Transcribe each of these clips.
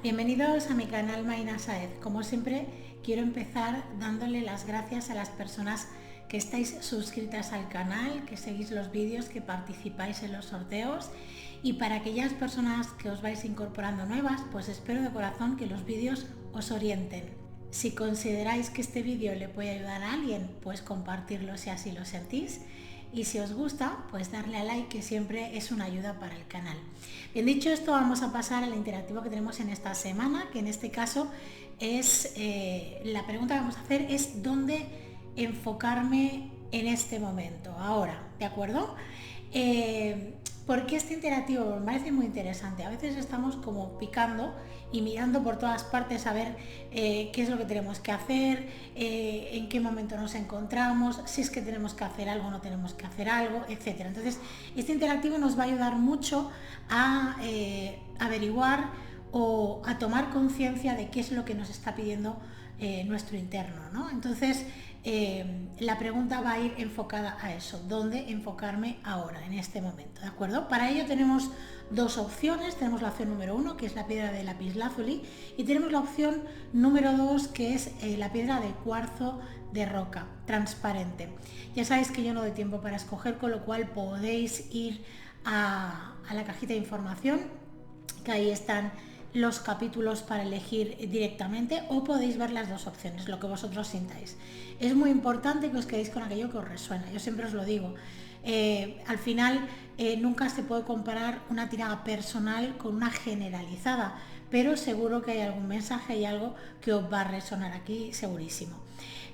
Bienvenidos a mi canal Maina Saez. Como siempre, quiero empezar dándole las gracias a las personas que estáis suscritas al canal, que seguís los vídeos, que participáis en los sorteos, y para aquellas personas que os vais incorporando nuevas, pues espero de corazón que los vídeos os orienten. Si consideráis que este vídeo le puede ayudar a alguien, pues compartirlo si así lo sentís. Y si os gusta, pues darle a like, que siempre es una ayuda para el canal. Bien, dicho esto, vamos a pasar al interactivo que tenemos en esta semana, que en este caso es, la pregunta que vamos a hacer es ¿dónde enfocarme en este momento, ahora? ¿De acuerdo? ¿Por qué este interactivo? Me parece muy interesante. A veces estamos como picando y mirando por todas partes a ver qué es lo que tenemos que hacer, en qué momento nos encontramos, si es que tenemos que hacer algo o no tenemos que hacer algo, etc. Entonces, este interactivo nos va a ayudar mucho a averiguar o a tomar conciencia de qué es lo que nos está pidiendo nuestro interno, ¿no? Entonces, la pregunta va a ir enfocada a eso, ¿dónde enfocarme ahora, en este momento? ¿De acuerdo? Para ello tenemos dos opciones. Tenemos la opción número 1, que es la piedra de lapislázuli, y tenemos la opción número 2, que es la piedra de cuarzo de roca transparente. Ya sabéis que yo no doy tiempo para escoger, con lo cual podéis ir a la cajita de información, que ahí están los capítulos para elegir directamente, o podéis ver las dos opciones, lo que vosotros sintáis. Es muy importante que os quedéis con aquello que os resuena. Yo siempre os lo digo, al final nunca se puede comparar una tirada personal con una generalizada, pero seguro que hay algún mensaje y algo que os va a resonar aquí, segurísimo.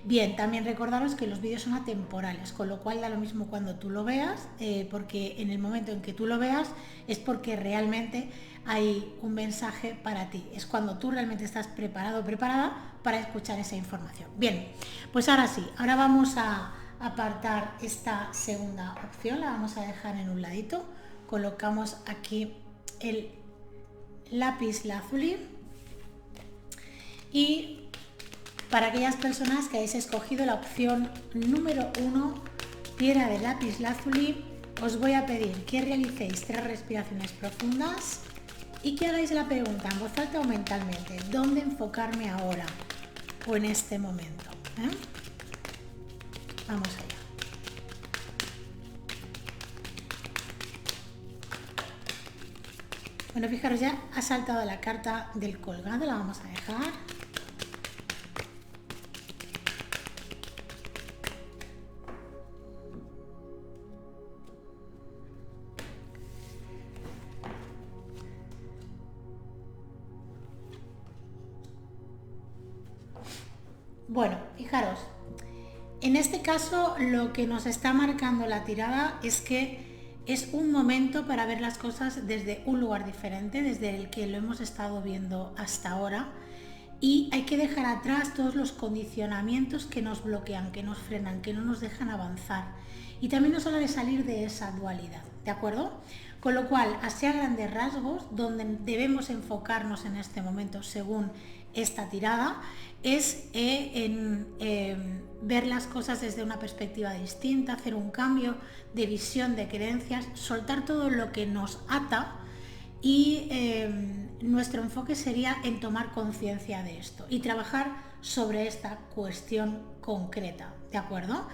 Bien, también recordaros que los vídeos son atemporales, con lo cual da lo mismo cuando tú lo veas, porque en el momento en que tú lo veas es porque realmente hay un mensaje para ti. Es cuando tú realmente estás preparado o preparada para escuchar esa información. Bien, pues ahora sí, ahora vamos a apartar esta segunda opción, la vamos a dejar en un ladito. Colocamos aquí el lapislázuli y para aquellas personas que hayáis escogido la opción número 1, piedra de lapislázuli, os voy a pedir que realicéis 3 respiraciones profundas y que hagáis la pregunta en voz alta o mentalmente: ¿dónde enfocarme ahora o en este momento? Vamos allá. Bueno, fijaros, ya ha saltado la carta del colgado, la vamos a dejar. Bueno, fijaros, en este caso lo que nos está marcando la tirada es que es un momento para ver las cosas desde un lugar diferente, desde el que lo hemos estado viendo hasta ahora, y hay que dejar atrás todos los condicionamientos que nos bloquean, que nos frenan, que no nos dejan avanzar. Y también nos habla de salir de esa dualidad, ¿de acuerdo? Con lo cual, así a grandes rasgos, donde debemos enfocarnos en este momento según esta tirada es en ver las cosas desde una perspectiva distinta, hacer un cambio de visión, de creencias, soltar todo lo que nos ata, y nuestro enfoque sería en tomar conciencia de esto y trabajar sobre esta cuestión concreta, ¿de acuerdo?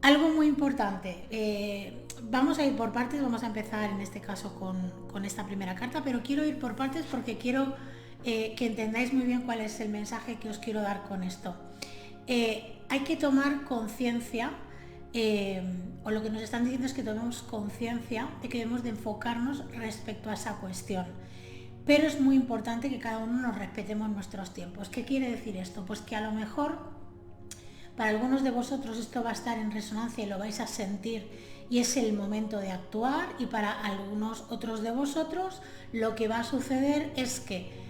Algo muy importante, vamos a ir por partes, vamos a empezar en este caso con esta primera carta, pero quiero ir por partes porque quiero que entendáis muy bien cuál es el mensaje que os quiero dar con esto. Hay que tomar conciencia, o lo que nos están diciendo es que tomemos conciencia de que debemos de enfocarnos respecto a esa cuestión. Pero es muy importante que cada uno nos respetemos nuestros tiempos. ¿Qué quiere decir esto? Pues que a lo mejor para algunos de vosotros esto va a estar en resonancia y lo vais a sentir y es el momento de actuar, y para algunos otros de vosotros lo que va a suceder es que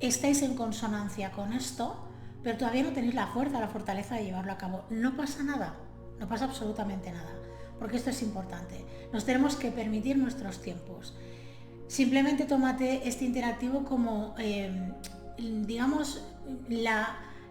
estáis en consonancia con esto, pero todavía no tenéis la fuerza, la fortaleza de llevarlo a cabo. No pasa nada, no pasa absolutamente nada, porque esto es importante. Nos tenemos que permitir nuestros tiempos. Simplemente tómate este interactivo como, digamos,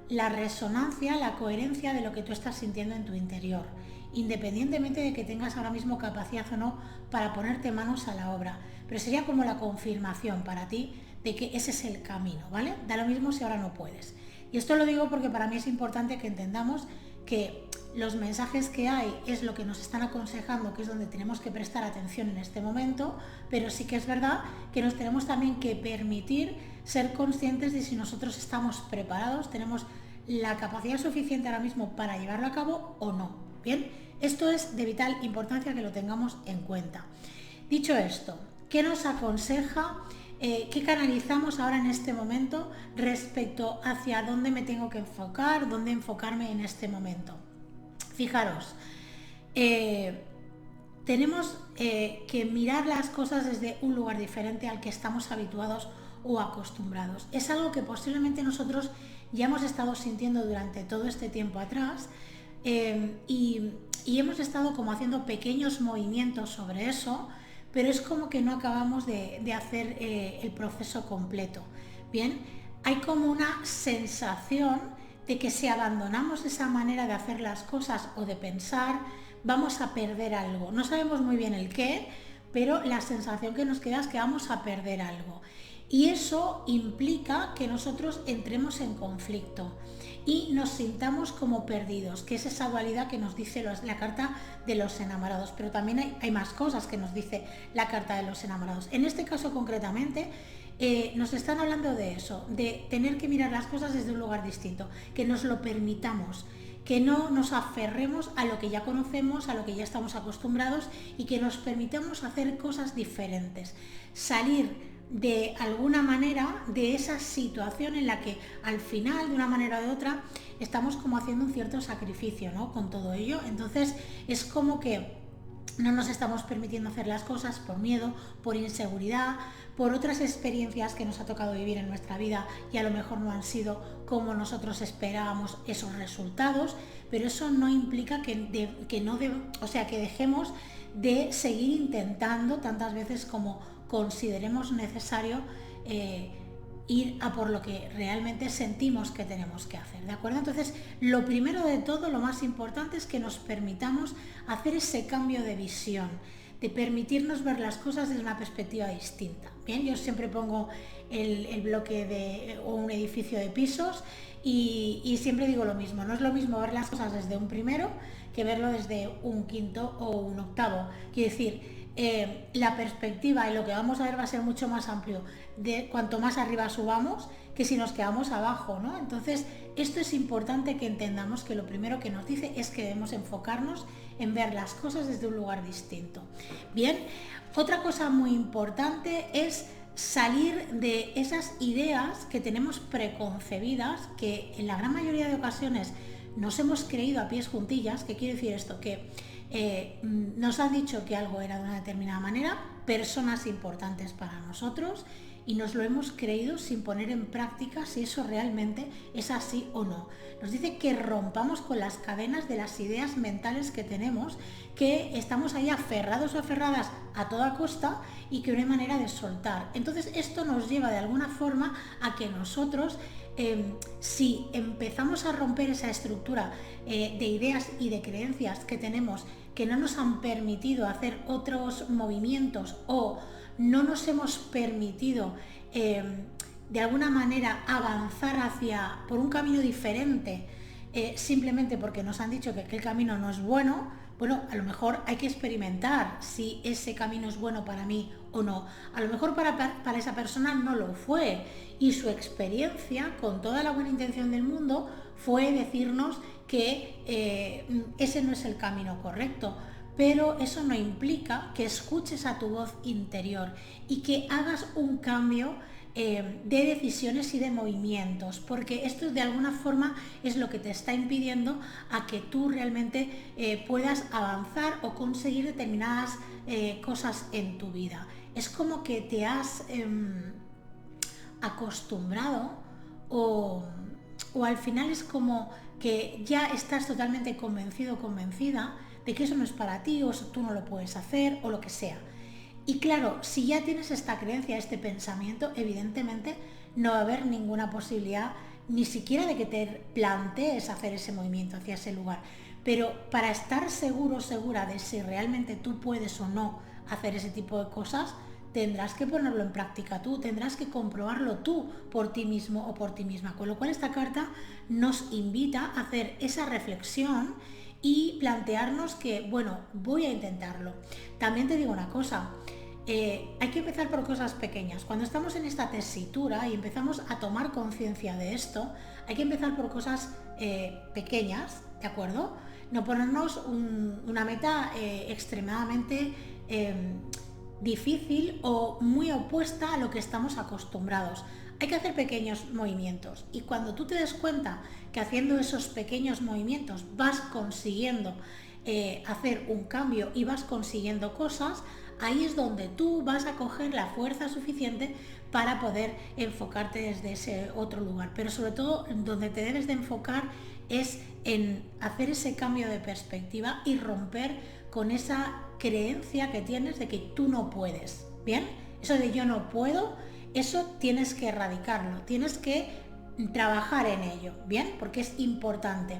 la resonancia, la coherencia de lo que tú estás sintiendo en tu interior, independientemente de que tengas ahora mismo capacidad o no para ponerte manos a la obra. Pero sería como la confirmación para ti de que ese es el camino, ¿vale? Da lo mismo si ahora no puedes. Y esto lo digo porque para mí es importante que entendamos que los mensajes que hay es lo que nos están aconsejando, que es donde tenemos que prestar atención en este momento, pero sí que es verdad que nos tenemos también que permitir ser conscientes de si nosotros estamos preparados, tenemos la capacidad suficiente ahora mismo para llevarlo a cabo o no. Bien, esto es de vital importancia que lo tengamos en cuenta. Dicho esto, ¿qué nos aconseja? ¿Qué canalizamos ahora en este momento respecto hacia dónde me tengo que enfocar, dónde enfocarme en este momento? Fijaros, tenemos que mirar las cosas desde un lugar diferente al que estamos habituados o acostumbrados. Es algo que posiblemente nosotros ya hemos estado sintiendo durante todo este tiempo atrás y hemos estado como haciendo pequeños movimientos sobre eso, pero es como que no acabamos de hacer el proceso completo. Bien, hay como una sensación de que si abandonamos esa manera de hacer las cosas o de pensar, vamos a perder algo. No sabemos muy bien el qué, pero la sensación que nos queda es que vamos a perder algo. Y eso implica que nosotros entremos en conflicto y nos sintamos como perdidos, que es esa dualidad que nos dice la carta de los enamorados. Pero también hay más cosas que nos dice la carta de los enamorados. En este caso concretamente, nos están hablando de eso, de tener que mirar las cosas desde un lugar distinto, que nos lo permitamos, que no nos aferremos a lo que ya conocemos, a lo que ya estamos acostumbrados y que nos permitamos hacer cosas diferentes, salir de alguna manera de esa situación en la que al final, de una manera o de otra, estamos como haciendo un cierto sacrificio, ¿no? Con todo ello. Entonces es como que no nos estamos permitiendo hacer las cosas por miedo, por inseguridad, por otras experiencias que nos ha tocado vivir en nuestra vida y a lo mejor no han sido como nosotros esperábamos esos resultados, pero eso no implica que dejemos de seguir intentando tantas veces como consideremos necesario ir a por lo que realmente sentimos que tenemos que hacer, ¿de acuerdo? Entonces, lo primero de todo, lo más importante es que nos permitamos hacer ese cambio de visión, de permitirnos ver las cosas desde una perspectiva distinta. Bien, yo siempre pongo el bloque o un edificio de pisos y siempre digo lo mismo, no es lo mismo ver las cosas desde un primero que verlo desde un quinto o un octavo. Quiero decir, la perspectiva y lo que vamos a ver va a ser mucho más amplio de cuanto más arriba subamos que si nos quedamos abajo, ¿no? Entonces, esto es importante que entendamos, que lo primero que nos dice es que debemos enfocarnos en ver las cosas desde un lugar distinto. Bien, otra cosa muy importante es salir de esas ideas que tenemos preconcebidas, que en la gran mayoría de ocasiones nos hemos creído a pies juntillas. ¿Qué quiere decir esto? Que nos han dicho que algo era de una determinada manera, personas importantes para nosotros, y nos lo hemos creído sin poner en práctica si eso realmente es así o no. Nos dice que rompamos con las cadenas de las ideas mentales que tenemos, que estamos ahí aferrados o aferradas a toda costa y que no hay manera de soltar. Entonces esto nos lleva de alguna forma a que nosotros, si empezamos a romper esa estructura de ideas y de creencias que tenemos, que no nos han permitido hacer otros movimientos o no nos hemos permitido de alguna manera avanzar por un camino diferente, simplemente porque nos han dicho que aquel camino no es bueno, bueno, a lo mejor hay que experimentar si ese camino es bueno para mí o no. A lo mejor para esa persona no lo fue y su experiencia, con toda la buena intención del mundo, fue decirnos que ese no es el camino correcto. Pero eso no implica que escuches a tu voz interior y que hagas un cambio de decisiones y de movimientos, porque esto de alguna forma es lo que te está impidiendo a que tú realmente puedas avanzar o conseguir determinadas cosas en tu vida. Es como que te has acostumbrado o al final es como que ya estás totalmente convencido o convencida de que eso no es para ti, o eso tú no lo puedes hacer, o lo que sea. Y claro, si ya tienes esta creencia, este pensamiento, evidentemente no va a haber ninguna posibilidad ni siquiera de que te plantees hacer ese movimiento hacia ese lugar, pero para estar seguro o segura de si realmente tú puedes o no hacer ese tipo de cosas, tendrás que ponerlo en práctica tú, tendrás que comprobarlo tú por ti mismo o por ti misma. Con lo cual esta carta nos invita a hacer esa reflexión y plantearnos que, bueno, voy a intentarlo. También te digo una cosa, hay que empezar por cosas pequeñas. Cuando estamos en esta tesitura y empezamos a tomar conciencia de esto, hay que empezar por cosas pequeñas, ¿de acuerdo? No ponernos una meta extremadamente difícil o muy opuesta a lo que estamos acostumbrados. Hay que hacer pequeños movimientos y cuando tú te des cuenta que haciendo esos pequeños movimientos vas consiguiendo hacer un cambio y vas consiguiendo cosas, ahí es donde tú vas a coger la fuerza suficiente para poder enfocarte desde ese otro lugar. Pero sobre todo donde te debes de enfocar es en hacer ese cambio de perspectiva y romper con esa creencia que tienes de que tú no puedes. ¿Bien? Eso de yo no puedo, eso tienes que erradicarlo, tienes que trabajar en ello, ¿bien? Porque es importante.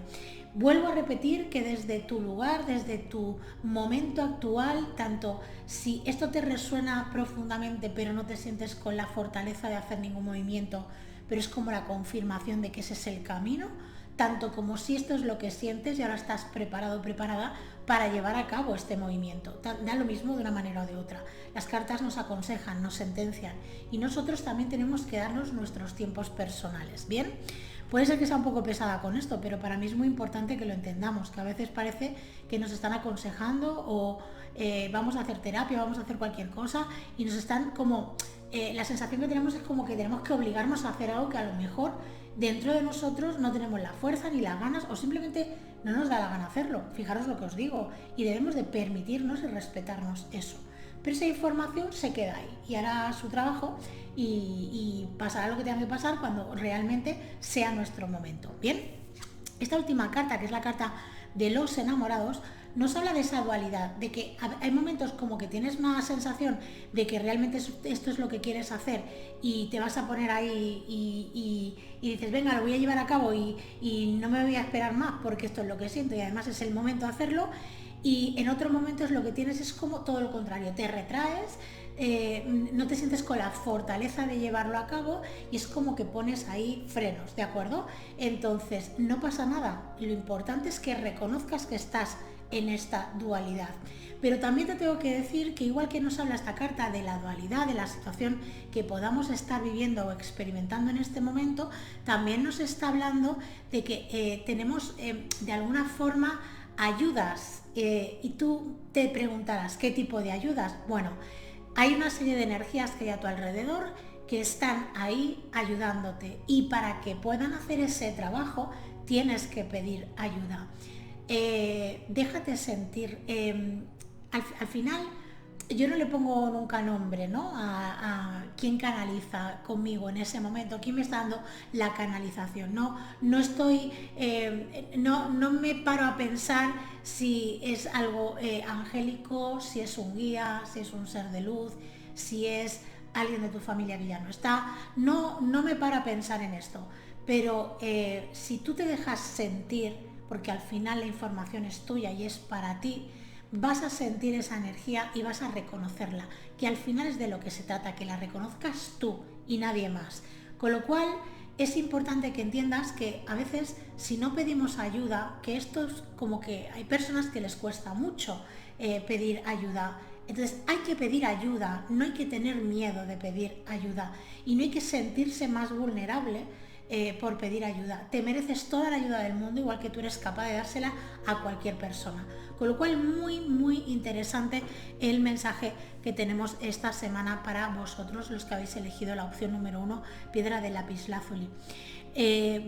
Vuelvo a repetir que desde tu lugar, desde tu momento actual, tanto si esto te resuena profundamente pero no te sientes con la fortaleza de hacer ningún movimiento, pero es como la confirmación de que ese es el camino, tanto como si esto es lo que sientes y ahora estás preparado o preparada para llevar a cabo este movimiento. Da lo mismo de una manera o de otra. Las cartas nos aconsejan, nos sentencian y nosotros también tenemos que darnos nuestros tiempos personales, ¿bien? Puede ser que sea un poco pesada con esto, pero para mí es muy importante que lo entendamos, que a veces parece que nos están aconsejando o vamos a hacer terapia, vamos a hacer cualquier cosa y nos están como... la sensación que tenemos es como que tenemos que obligarnos a hacer algo que a lo mejor dentro de nosotros no tenemos la fuerza ni las ganas o simplemente no nos da la gana hacerlo. Fijaros lo que os digo y debemos de permitirnos y respetarnos eso. Pero esa información se queda ahí y hará su trabajo y pasará lo que tenga que pasar cuando realmente sea nuestro momento. Bien, esta última carta, que es la carta de los enamorados, nos habla de esa dualidad, de que hay momentos como que tienes una sensación de que realmente esto es lo que quieres hacer y te vas a poner ahí y dices, venga, lo voy a llevar a cabo y no me voy a esperar más porque esto es lo que siento y además es el momento de hacerlo. Y en otros momentos lo que tienes es como todo lo contrario, te retraes, no te sientes con la fortaleza de llevarlo a cabo y es como que pones ahí frenos, ¿de acuerdo? Entonces, no pasa nada, lo importante es que reconozcas que estás en esta dualidad. Pero también te tengo que decir que igual que nos habla esta carta de la dualidad, de la situación que podamos estar viviendo o experimentando en este momento, también nos está hablando de que tenemos de alguna forma ayudas y tú te preguntarás ¿qué tipo de ayudas? Bueno, hay una serie de energías que hay a tu alrededor que están ahí ayudándote y para que puedan hacer ese trabajo tienes que pedir ayuda. Déjate sentir. Al final yo no le pongo nunca nombre, ¿no? a quién canaliza conmigo en ese momento, quién me está dando la canalización. No estoy, no me paro a pensar si es algo angélico, si es un guía, si es un ser de luz, si es alguien de tu familia que ya no está. No me paro a pensar en esto. Pero si tú te dejas sentir, porque al final la información es tuya y es para ti, vas a sentir esa energía y vas a reconocerla, que al final es de lo que se trata, que la reconozcas tú y nadie más. Con lo cual es importante que entiendas que a veces si no pedimos ayuda, que esto es como que hay personas que les cuesta mucho pedir ayuda. Entonces hay que pedir ayuda, no hay que tener miedo de pedir ayuda y no hay que sentirse más vulnerable por pedir ayuda. Te mereces toda la ayuda del mundo, igual que tú eres capaz de dársela a cualquier persona. Con lo cual muy interesante el mensaje que tenemos esta semana para vosotros, los que habéis elegido la opción número 1, piedra de lapislázuli.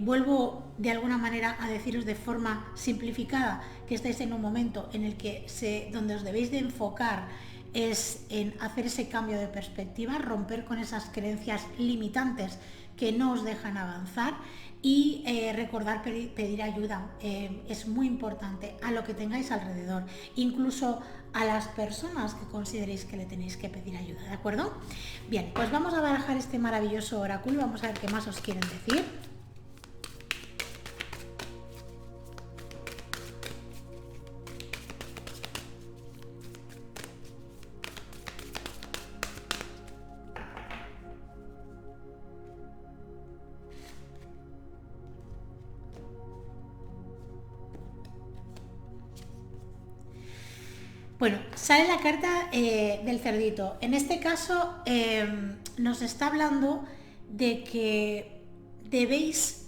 Vuelvo de alguna manera a deciros de forma simplificada que estáis en un momento en el que donde os debéis de enfocar es en hacer ese cambio de perspectiva, romper con esas creencias limitantes que no os dejan avanzar y recordar pedir ayuda. Es muy importante a lo que tengáis alrededor, incluso a las personas que consideréis que le tenéis que pedir ayuda, ¿de acuerdo? Bien, pues vamos a barajar este maravilloso oráculo, vamos a ver qué más os quieren decir. Bueno, sale la carta del cerdito. En este caso nos está hablando de que debéis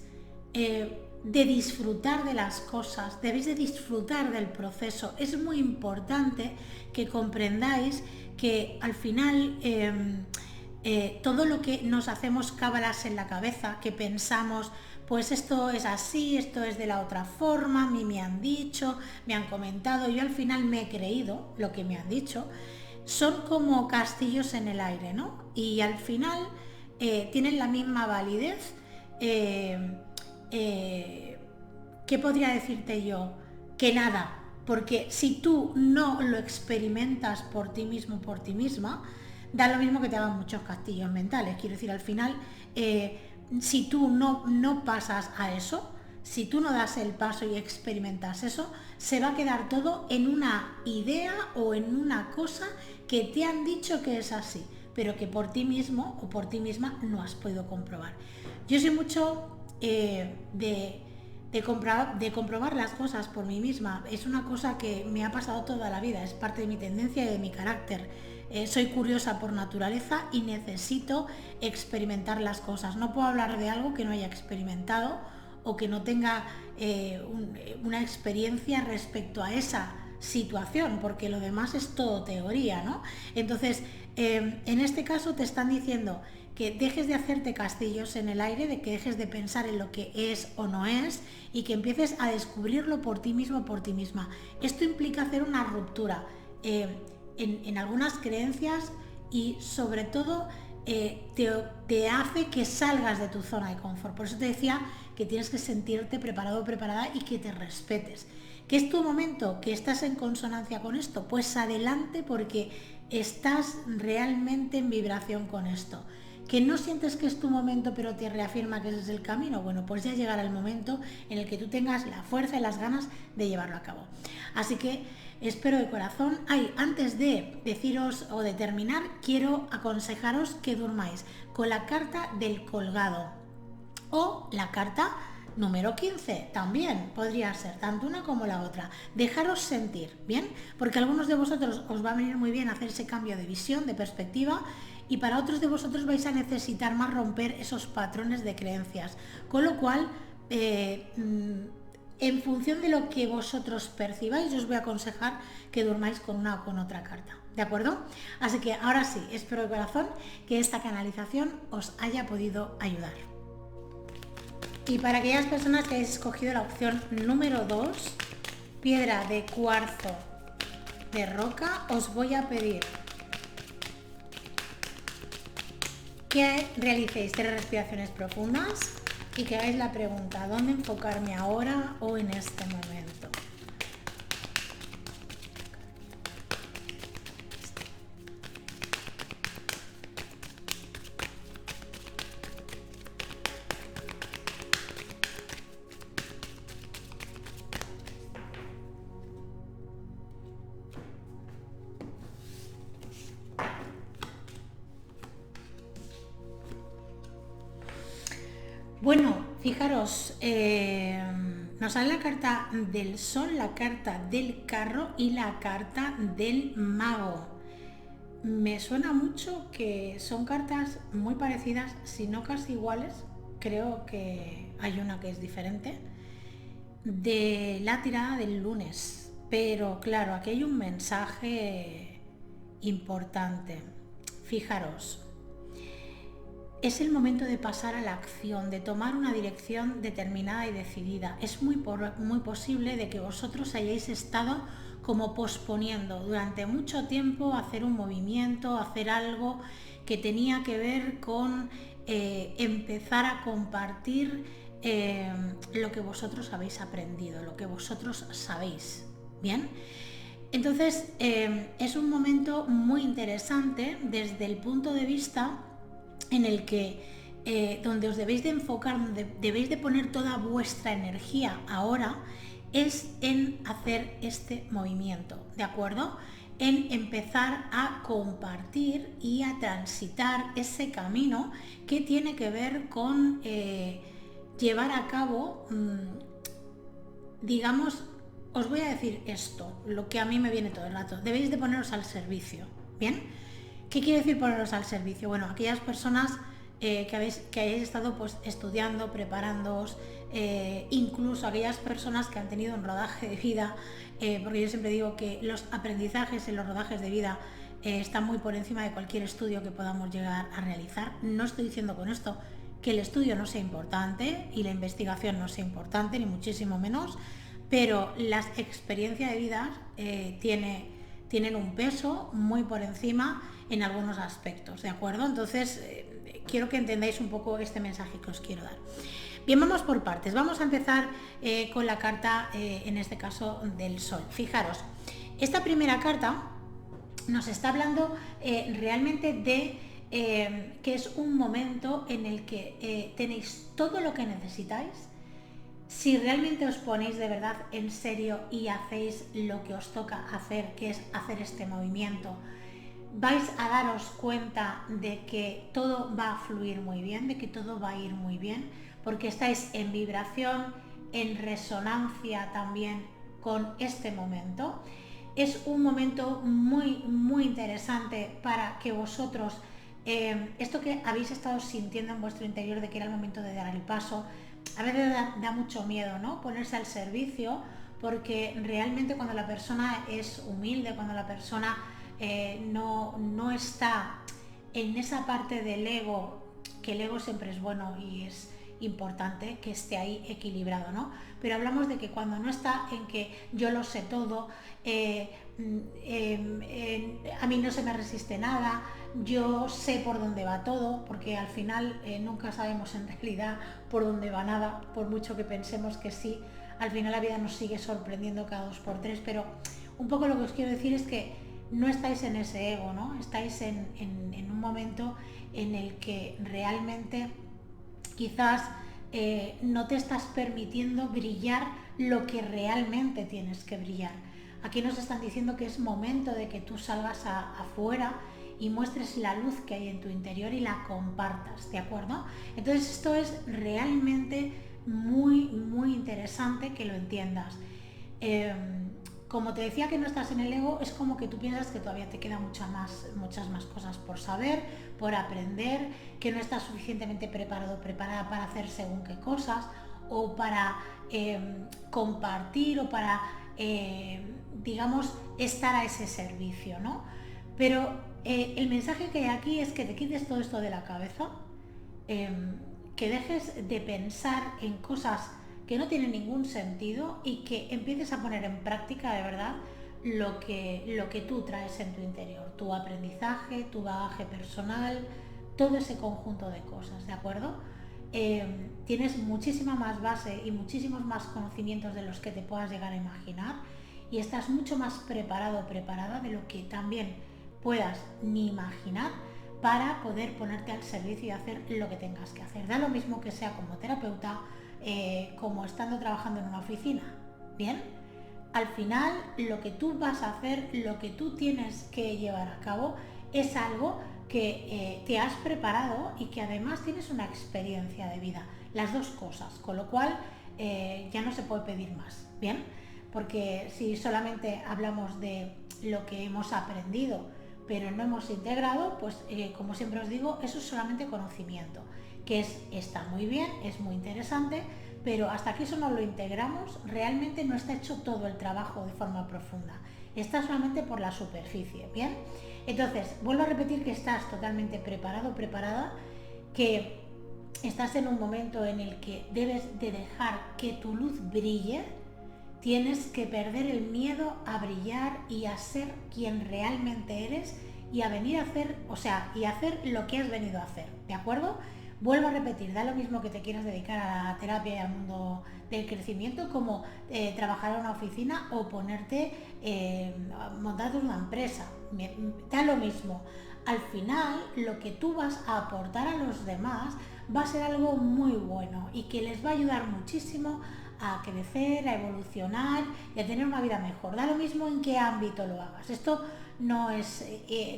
de disfrutar de las cosas, debéis de disfrutar del proceso. Es muy importante que comprendáis que al final todo lo que nos hacemos cábalas en la cabeza, que pensamos, pues esto es así, esto es de la otra forma, a mí me han dicho, me han comentado, yo al final me he creído lo que me han dicho, son como castillos en el aire, ¿no? Y al final tienen la misma validez. ¿Qué podría decirte yo? Que nada, porque si tú no lo experimentas por ti mismo, por ti misma, da lo mismo que te hagan muchos castillos mentales. Quiero decir, al final, si tú no pasas a eso, si tú no das el paso y experimentas eso, se va a quedar todo en una idea o en una cosa que te han dicho que es así, pero que por ti mismo o por ti misma no has podido comprobar. Yo soy mucho de comprobar las cosas por mí misma. Es una cosa que me ha pasado toda la vida, es parte de mi tendencia y de mi carácter. Soy curiosa por naturaleza y necesito experimentar las cosas. No puedo hablar de algo que no haya experimentado o que no tenga una experiencia respecto a esa situación, porque lo demás es todo teoría, ¿no? Entonces, en este caso te están diciendo que dejes de hacerte castillos en el aire, de que dejes de pensar en lo que es o no es y que empieces a descubrirlo por ti mismo, por ti misma. Esto implica hacer una ruptura en algunas creencias y sobre todo te hace que salgas de tu zona de confort. Por eso te decía que tienes que sentirte preparado o preparada y que te respetes. ¿Qué es tu momento? ¿Que estás en consonancia con esto? Pues adelante, porque estás realmente en vibración con esto. ¿Que no sientes que es tu momento pero te reafirma que ese es el camino? Bueno, pues ya llegará el momento en el que tú tengas la fuerza y las ganas de llevarlo a cabo. Así que espero de corazón. Antes de deciros o de terminar, quiero aconsejaros que durmáis con la carta del colgado o la carta número 15, también podría ser tanto una como la otra. Dejaros sentir, ¿bien? Porque a algunos de vosotros os va a venir muy bien hacer ese cambio de visión, de perspectiva, y para otros de vosotros vais a necesitar más romper esos patrones de creencias. Con lo cual, en función de lo que vosotros percibáis, os voy a aconsejar que durmáis con una o con otra carta. ¿De acuerdo? Así que ahora sí, espero de corazón que esta canalización os haya podido ayudar. Y para aquellas personas que hayáis escogido la opción número 2, piedra de cuarzo de roca, os voy a pedir que realicéis 3 respiraciones profundas y que hagáis la pregunta: ¿dónde enfocarme ahora o en este momento? Bueno, fijaros, nos sale la carta del sol, la carta del carro y la carta del mago. Me suena mucho que son cartas muy parecidas, si no casi iguales. Creo que hay una que es diferente, de la tirada del lunes. Pero claro, aquí hay un mensaje importante. Fijaros. Es el momento de pasar a la acción, de tomar una dirección determinada y decidida. Es muy posible de que vosotros hayáis estado como posponiendo durante mucho tiempo hacer un movimiento, hacer algo que tenía que ver con empezar a compartir lo que vosotros habéis aprendido, lo que vosotros sabéis. ¿Bien? Entonces es un momento muy interesante desde el punto de vista en el que donde os debéis de enfocar, donde debéis de poner toda vuestra energía ahora, es en hacer este movimiento, ¿de acuerdo? En empezar a compartir y a transitar ese camino que tiene que ver con llevar a cabo, digamos, os voy a decir esto, lo que a mí me viene todo el rato. Debéis de poneros al servicio, ¿bien? ¿Qué quiere decir poneros al servicio? Bueno, aquellas personas que hayáis estado pues estudiando, preparándoos, incluso aquellas personas que han tenido un rodaje de vida, porque yo siempre digo que los aprendizajes en los rodajes de vida están muy por encima de cualquier estudio que podamos llegar a realizar. No estoy diciendo con esto que el estudio no sea importante y la investigación no sea importante, ni muchísimo menos, pero las experiencias de vida tienen un peso muy por encima en algunos aspectos, ¿de acuerdo? Entonces, quiero que entendáis un poco este mensaje que os quiero dar. Bien, vamos por partes. Vamos a empezar con la carta, en este caso, del Sol. Fijaros, esta primera carta nos está hablando realmente de que es un momento en el que tenéis todo lo que necesitáis. Si realmente os ponéis de verdad en serio y hacéis lo que os toca hacer, que es hacer este movimiento, vais a daros cuenta de que todo va a fluir muy bien, de que todo va a ir muy bien, porque estáis en vibración, en resonancia también con este momento. Es un momento muy, muy interesante para que vosotros, esto que habéis estado sintiendo en vuestro interior de que era el momento de dar el paso, a veces da mucho miedo, ¿no? Ponerse al servicio, porque realmente cuando la persona es humilde, cuando la persona no está en esa parte del ego, que el ego siempre es bueno y es importante que esté ahí equilibrado, ¿no? Pero hablamos de que cuando no está en que yo lo sé todo, a mí no se me resiste nada, yo sé por dónde va todo, porque al final nunca sabemos en realidad por dónde va nada, por mucho que pensemos que sí, al final la vida nos sigue sorprendiendo cada 2 por 3, pero un poco lo que os quiero decir es que no estáis en ese ego, ¿no? Estáis en un momento en el que realmente quizás no te estás permitiendo brillar lo que realmente tienes que brillar. Aquí nos están diciendo que es momento de que tú salgas afuera y muestres la luz que hay en tu interior y la compartas, ¿de acuerdo? Entonces esto es realmente muy, muy interesante que lo entiendas. Como te decía que no estás en el ego, es como que tú piensas que todavía te quedan muchas más cosas por saber, por aprender, que no estás suficientemente preparado o preparada para hacer según qué cosas, o para compartir, o para, digamos, estar a ese servicio, ¿no? Pero el mensaje que hay aquí es que te quites todo esto de la cabeza, que dejes de pensar en cosas que no tiene ningún sentido y que empieces a poner en práctica de verdad lo que tú traes en tu interior, tu aprendizaje, tu bagaje personal, todo ese conjunto de cosas, ¿de acuerdo? Tienes muchísima más base y muchísimos más conocimientos de los que te puedas llegar a imaginar y estás mucho más preparado o preparada de lo que también puedas ni imaginar para poder ponerte al servicio y hacer lo que tengas que hacer. Da lo mismo que sea como terapeuta, como estando trabajando en una oficina, ¿bien? Al final lo que tú vas a hacer, lo que tú tienes que llevar a cabo es algo que te has preparado y que además tienes una experiencia de vida, las dos cosas, con lo cual ya no se puede pedir más, ¿bien? Porque si solamente hablamos de lo que hemos aprendido pero no hemos integrado, pues como siempre os digo, eso es solamente conocimiento, que está muy bien, es muy interesante, pero hasta que eso no lo integramos, realmente no está hecho todo el trabajo de forma profunda, está solamente por la superficie, ¿bien? Entonces, vuelvo a repetir que estás totalmente preparado, preparada, que estás en un momento en el que debes de dejar que tu luz brille, tienes que perder el miedo a brillar y a ser quien realmente eres y a venir a hacer, y hacer lo que has venido a hacer, ¿de acuerdo? Vuelvo a repetir, da lo mismo que te quieras dedicar a la terapia y al mundo del crecimiento como trabajar en una oficina o ponerte, montarte una empresa, da lo mismo. Al final, lo que tú vas a aportar a los demás va a ser algo muy bueno y que les va a ayudar muchísimo a crecer, a evolucionar y a tener una vida mejor. Da lo mismo en qué ámbito lo hagas. Esto no es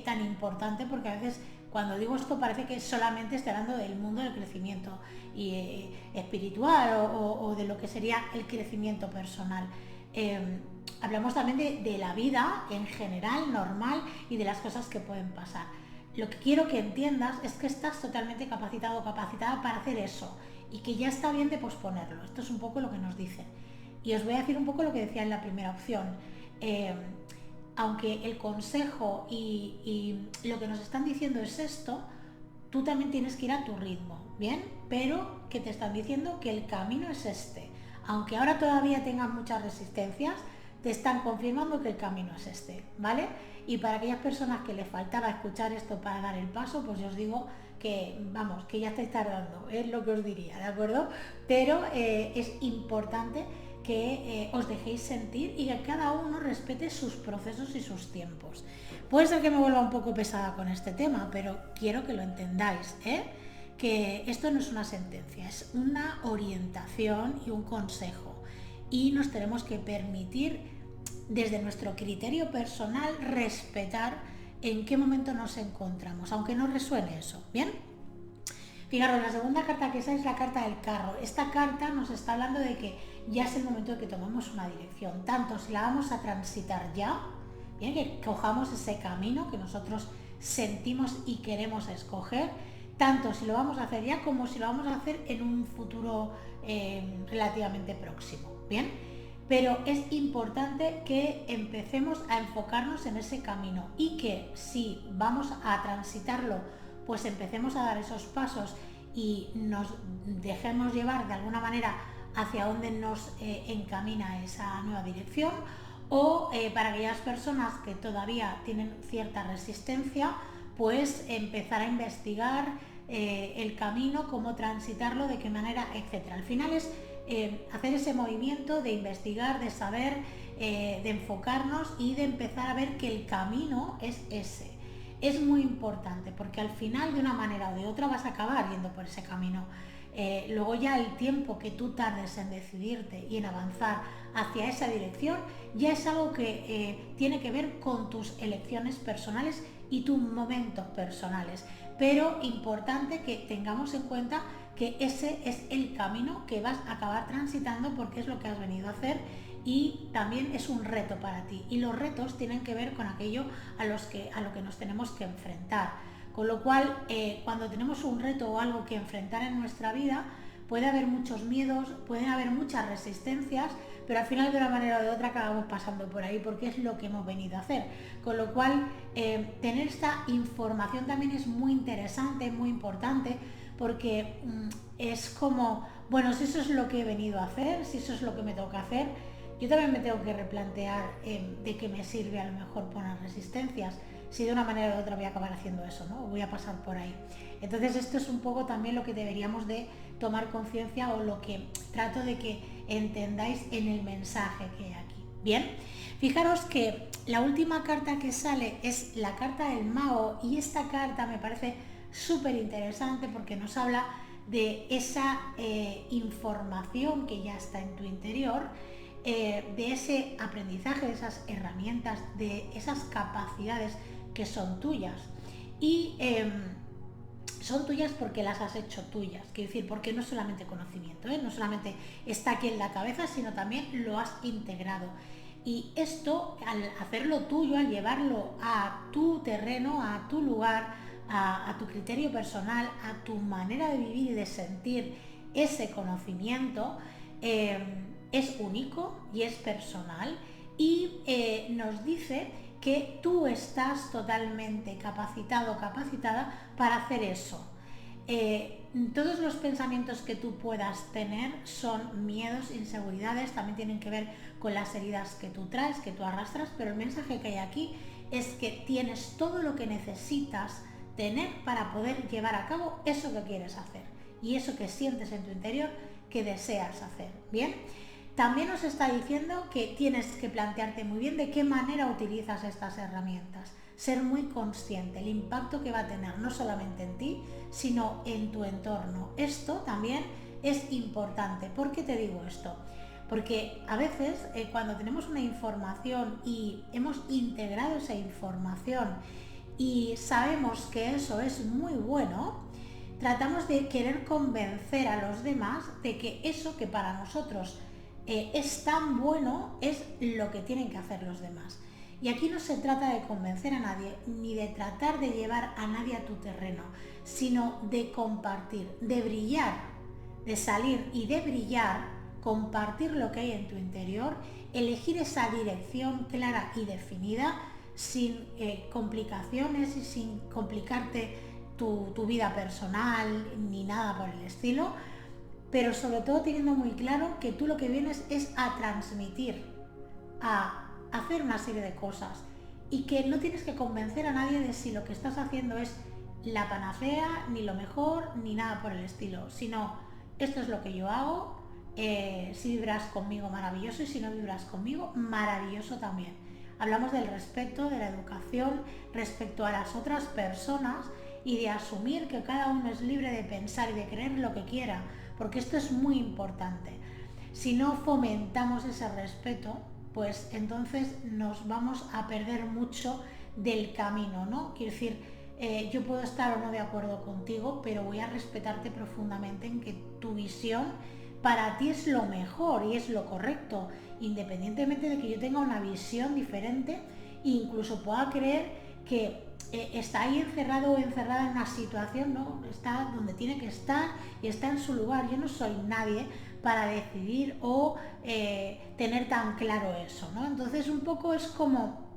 tan importante porque a veces cuando digo esto parece que solamente estoy hablando del mundo del crecimiento espiritual o de lo que sería el crecimiento personal. hablamos también de la vida en general, normal, y de las cosas que pueden pasar. Lo que quiero que entiendas es que estás totalmente capacitado o capacitada para hacer eso y que ya está bien de posponerlo. Esto es un poco lo que nos dicen. Y os voy a decir un poco lo que decía en la primera opción. Aunque el consejo y lo que nos están diciendo es esto, tú también tienes que ir a tu ritmo, ¿bien? Pero que te están diciendo que el camino es este. Aunque ahora todavía tengas muchas resistencias, te están confirmando que el camino es este, ¿vale? Y para aquellas personas que les faltaba escuchar esto para dar el paso, pues yo os digo que, vamos, que ya estáis tardando, es lo que os diría, ¿de acuerdo? Pero es importante que os dejéis sentir y que cada uno respete sus procesos y sus tiempos. Puede ser que me vuelva un poco pesada con este tema, pero quiero que lo entendáis, que esto no es una sentencia, es una orientación y un consejo. Y nos tenemos que permitir, desde nuestro criterio personal, respetar en qué momento nos encontramos, aunque no resuene eso, ¿bien? Fijaros, la segunda carta que es la carta del carro. Esta carta nos está hablando de que ya es el momento de que tomemos una dirección, tanto si la vamos a transitar ya, bien, que cojamos ese camino que nosotros sentimos y queremos escoger, tanto si lo vamos a hacer ya como si lo vamos a hacer en un futuro relativamente próximo, ¿bien? Pero es importante que empecemos a enfocarnos en ese camino y que si vamos a transitarlo, pues empecemos a dar esos pasos y nos dejemos llevar de alguna manera hacia donde nos encamina esa nueva dirección, o para aquellas personas que todavía tienen cierta resistencia, pues empezar a investigar el camino, cómo transitarlo, de qué manera, etcétera. Al final es hacer ese movimiento de investigar, de saber, de enfocarnos y de empezar a ver que el camino es ese. Es muy importante porque al final, de una manera o de otra, vas a acabar yendo por ese camino. Luego ya el tiempo que tú tardes en decidirte y en avanzar hacia esa dirección ya es algo que tiene que ver con tus elecciones personales y tus momentos personales, pero importante que tengamos en cuenta que ese es el camino que vas a acabar transitando porque es lo que has venido a hacer y también es un reto para ti, y los retos tienen que ver con aquello a lo que nos tenemos que enfrentar. Con lo cual, cuando tenemos un reto o algo que enfrentar en nuestra vida, puede haber muchos miedos, pueden haber muchas resistencias, pero al final, de una manera o de otra, acabamos pasando por ahí porque es lo que hemos venido a hacer. Con lo cual, tener esta información también es muy interesante, muy importante, porque es como, bueno, si eso es lo que he venido a hacer, si eso es lo que me toca hacer, yo también me tengo que replantear de qué me sirve a lo mejor poner resistencias, si de una manera u otra voy a acabar haciendo eso, ¿no? Voy a pasar por ahí. Entonces esto es un poco también lo que deberíamos de tomar conciencia, o lo que trato de que entendáis en el mensaje que hay aquí. Bien, fijaros que la última carta que sale es la carta del mago, y esta carta me parece súper interesante porque nos habla de esa información que ya está en tu interior, de ese aprendizaje, de esas herramientas, de esas capacidades que son tuyas, y son tuyas porque las has hecho tuyas, quiero decir, porque no es solamente conocimiento, no solamente está aquí en la cabeza, sino también lo has integrado. Y esto, al hacerlo tuyo, al llevarlo a tu terreno, a tu lugar, a tu criterio personal, a tu manera de vivir y de sentir ese conocimiento, es único y es personal, y nos dice que tú estás totalmente capacitado o capacitada para hacer eso. Todos los pensamientos que tú puedas tener son miedos, inseguridades, también tienen que ver con las heridas que tú traes, que tú arrastras, pero el mensaje que hay aquí es que tienes todo lo que necesitas tener para poder llevar a cabo eso que quieres hacer y eso que sientes en tu interior que deseas hacer. Bien, también nos está diciendo que tienes que plantearte muy bien de qué manera utilizas estas herramientas, ser muy consciente el impacto que va a tener no solamente en ti, sino en tu entorno. Esto también es importante. ¿Por qué te digo esto? Porque a veces cuando tenemos una información y hemos integrado esa información y sabemos que eso es muy bueno, tratamos de querer convencer a los demás de que eso que para nosotros es tan bueno, es lo que tienen que hacer los demás. Y aquí no se trata de convencer a nadie, ni de tratar de llevar a nadie a tu terreno, sino de compartir, de brillar, de salir y de brillar, compartir lo que hay en tu interior, elegir esa dirección clara y definida, sin complicaciones y sin complicarte tu vida personal ni nada por el estilo, pero sobre todo teniendo muy claro que tú lo que vienes es a transmitir, a hacer una serie de cosas, y que no tienes que convencer a nadie de si lo que estás haciendo es la panacea, ni lo mejor, ni nada por el estilo, sino esto es lo que yo hago, si vibras conmigo maravilloso, y si no vibras conmigo maravilloso también. Hablamos del respeto, de la educación respecto a las otras personas y de asumir que cada uno es libre de pensar y de creer lo que quiera, porque esto es muy importante. Si no fomentamos ese respeto, pues entonces nos vamos a perder mucho del camino, ¿no? Quiero decir, yo puedo estar o no de acuerdo contigo, pero voy a respetarte profundamente en que tu visión para ti es lo mejor y es lo correcto, independientemente de que yo tenga una visión diferente e incluso pueda creer que está ahí encerrado o encerrada en una situación, ¿no? Está donde tiene que estar y está en su lugar. Yo no soy nadie para decidir o tener tan claro eso, ¿no? Entonces un poco es como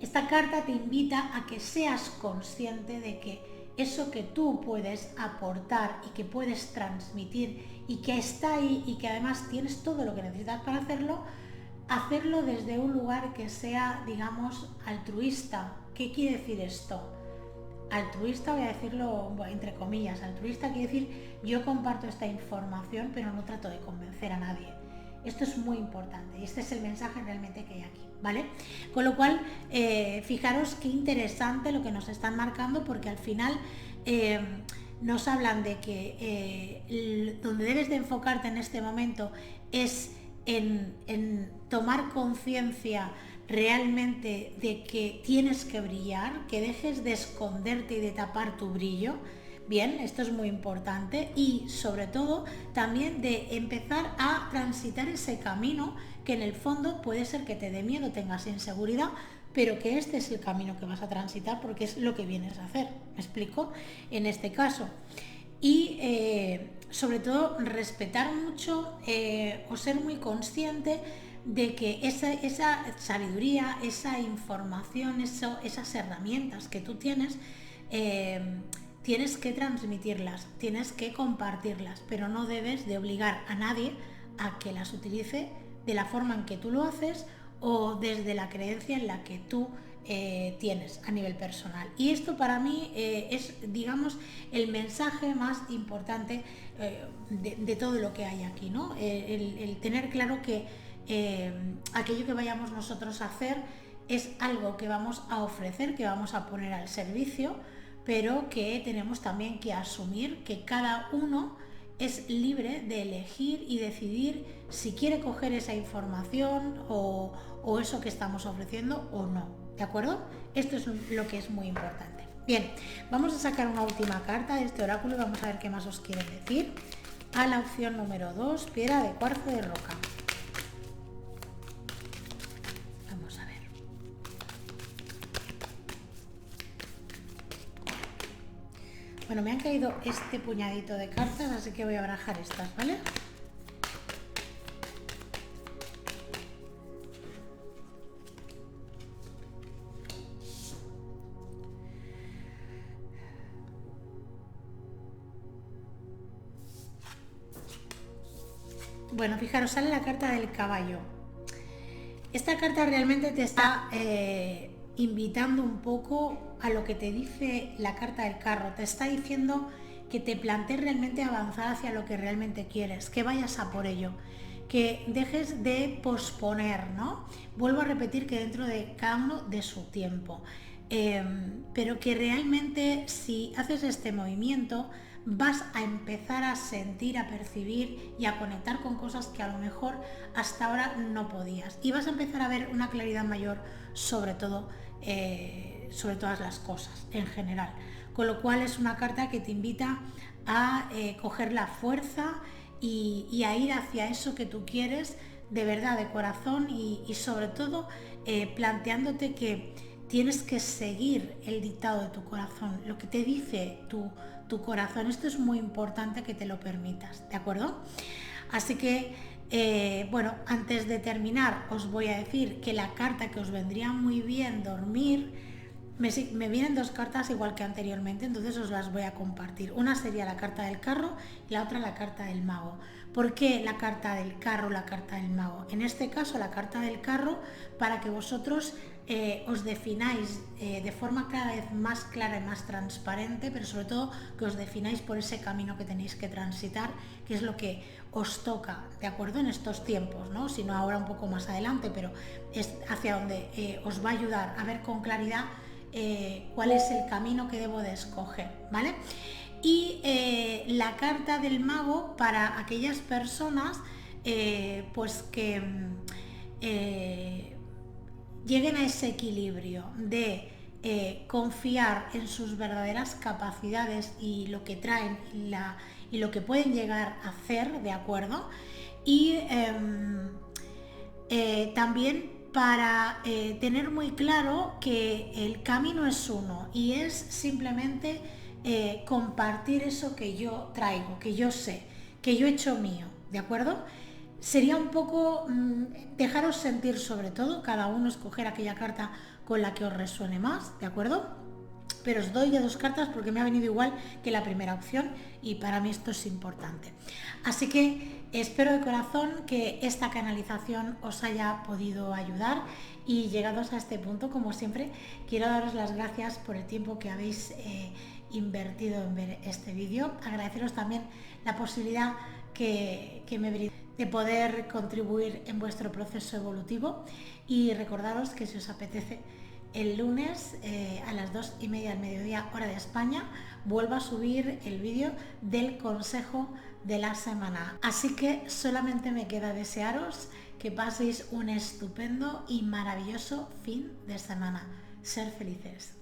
esta carta te invita a que seas consciente de que eso que tú puedes aportar y que puedes transmitir y que está ahí y que además tienes todo lo que necesitas para hacerlo desde un lugar que sea, digamos, altruista. ¿Qué quiere decir esto? Altruista, voy a decirlo entre comillas, altruista quiere decir yo comparto esta información pero no trato de convencer a nadie. Esto es muy importante y este es el mensaje realmente que hay aquí, ¿vale? Con lo cual, fijaros qué interesante lo que nos están marcando, porque al final nos hablan de que donde debes de enfocarte en este momento es en tomar conciencia realmente de que tienes que brillar, que dejes de esconderte y de tapar tu brillo. Bien, esto es muy importante, y sobre todo también de empezar a transitar ese camino que en el fondo puede ser que te dé miedo, tengas inseguridad, pero que este es el camino que vas a transitar porque es lo que vienes a hacer. ¿Me explico? En este caso. Y sobre todo respetar mucho o ser muy consciente de que esa sabiduría, esa información, esas herramientas que tú tienes, tienes que transmitirlas, tienes que compartirlas, pero no debes de obligar a nadie a que las utilice de la forma en que tú lo haces o desde la creencia en la que tú tienes a nivel personal. Y esto para mí es, digamos, el mensaje más importante de todo lo que hay aquí, ¿no? El tener claro que aquello que vayamos nosotros a hacer es algo que vamos a ofrecer, que vamos a poner al servicio, pero que tenemos también que asumir que cada uno es libre de elegir y decidir si quiere coger esa información o eso que estamos ofreciendo o no, ¿de acuerdo? Esto es lo que es muy importante. Bien, vamos a sacar una última carta de este oráculo y vamos a ver qué más os quieren decir. A la opción número 2, piedra de cuarzo de roca. Vamos a ver. Bueno, me han caído este puñadito de cartas, así que voy a barajar estas, ¿vale? Bueno, fijaros, sale la carta del caballo. Esta carta realmente te está invitando un poco a lo que te dice la carta del carro. Te está diciendo que te plantees realmente avanzar hacia lo que realmente quieres, que vayas a por ello, que dejes de posponer, ¿no? Vuelvo a repetir que dentro de cada uno de su tiempo, pero que realmente si haces este movimiento vas a empezar a sentir, a percibir y a conectar con cosas que a lo mejor hasta ahora no podías, y vas a empezar a ver una claridad mayor sobre todo, sobre todas las cosas en general, con lo cual es una carta que te invita a coger la fuerza y a ir hacia eso que tú quieres de verdad, de corazón y sobre todo planteándote que tienes que seguir el dictado de tu corazón, lo que te dice tu corazón. Esto es muy importante que te lo permitas, ¿de acuerdo? Así que, bueno, antes de terminar os voy a decir que la carta que os vendría muy bien dormir, me vienen dos cartas igual que anteriormente, entonces os las voy a compartir. Una sería la carta del carro y la otra la carta del mago. ¿Por qué la carta del carro, la carta del mago? En este caso la carta del carro, para que vosotros os defináis de forma cada vez más clara y más transparente, pero sobre todo que os defináis por ese camino que tenéis que transitar, que es lo que os toca, ¿de acuerdo? En estos tiempos, ¿no? Si no ahora un poco más adelante, pero es hacia donde os va a ayudar a ver con claridad cuál es el camino que debo de escoger, ¿vale? Y la carta del mago para aquellas personas pues que lleguen a ese equilibrio de confiar en sus verdaderas capacidades y lo que traen y lo que pueden llegar a hacer, ¿de acuerdo? Y también para tener muy claro que el camino es uno y es simplemente compartir eso que yo traigo, que yo sé, que yo he hecho mío, ¿de acuerdo? Sería un poco dejaros sentir, sobre todo, cada uno escoger aquella carta con la que os resuene más, ¿de acuerdo? Pero os doy ya dos cartas porque me ha venido igual que la primera opción y para mí esto es importante. Así que espero de corazón que esta canalización os haya podido ayudar y llegados a este punto, como siempre, quiero daros las gracias por el tiempo que habéis invertido en ver este vídeo. Agradeceros también la posibilidad que me brindáis de poder contribuir en vuestro proceso evolutivo y recordaros que si os apetece el lunes a las 2:30 del mediodía hora de España vuelvo a subir el vídeo del consejo de la semana. Así que solamente me queda desearos que paséis un estupendo y maravilloso fin de semana. Ser felices.